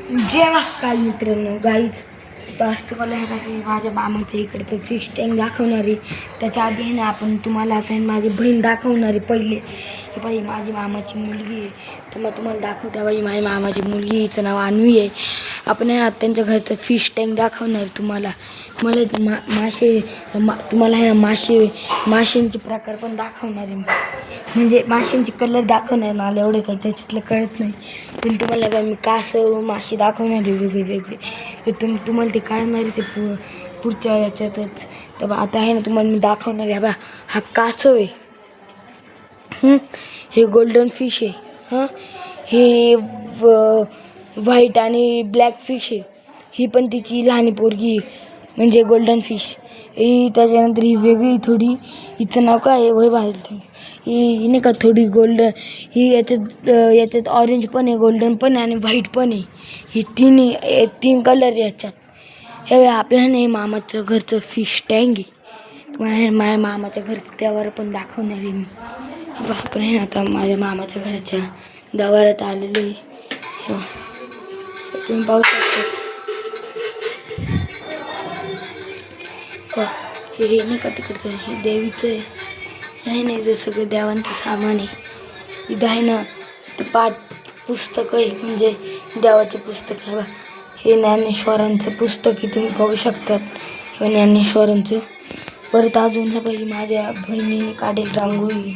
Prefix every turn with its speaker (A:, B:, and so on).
A: जय महाकाल मित्रांनो, गाईज आज तुम्हाला हे काही माझ्या मामाच्या इकडचं फिश टँक दाखवणार आहे. त्याच्या आधी आहे ना आपण तुम्हाला आता माझी बहीण दाखवणार आहे. पहिले हे बाई माझी मामाची मुलगी आहे, तर मग तुम्हाला दाखवते. बाई माझी मामाची मुलगी, हिचं नाव अन्वी आहे. आपण आहे ना त्यांच्या घरचं फिश टँक दाखवणार तुम्हाला. तुम्हाला आहे ना माशांचे प्रकार पण दाखवणार आहे. म्हणजे माशांचे कलर दाखवणार. मला एवढं काही त्याच्यातलं कळत नाही, पण तुम्हाला मी कासव मासे दाखवणार आहे वेगळे. तर तुम्हाला ते कळणार आहे ते पुढच्या याच्यातच. तर आता आहे ना तुम्हाला मी दाखवणार आहे. हा कासव आहे, हे गोल्डन फिश आहे, हे व्हाईट आणि ब्लॅक फिश आहे. ही पण तिची लहानी पोरगी म्हणजे गोल्डन फिश. ही त्याच्यानंतर ही वेगळी थोडी, हिचं नाव काय आहे वय भाजली. ही नाही का थोडी गोल्डन, ही याच्यात ऑरेंज पण आहे, गोल्डन पण आहे आणि व्हाईट पण आहे. ही तीन कलर याच्यात. हे आपल्याला नाही मामाचं घरचं फिश टँक आहे. तुम्हाला माझ्या मामाच्या घरचं त्यावर पण दाखवणार आहे मी. आपण आहे आता माझ्या मामाच्या घरच्या दवारात आलेलो आहे. तुम्ही पाहू शकता. हे नाही का तिकडचं, हे देवीचं आहे. नाही जे सगळं देवांचं सामान आहे. इथं आहे ना ते पाठ पुस्तक आहे, म्हणजे देवाचे पुस्तक आहे. हे ज्ञानेश्वरांचं पुस्तक आहे, तुम्ही पाहू शकतात. हे ज्ञानेश्वरांचं. परत अजून हे बाई माझ्या बहिणीने काढेल रांगोळी.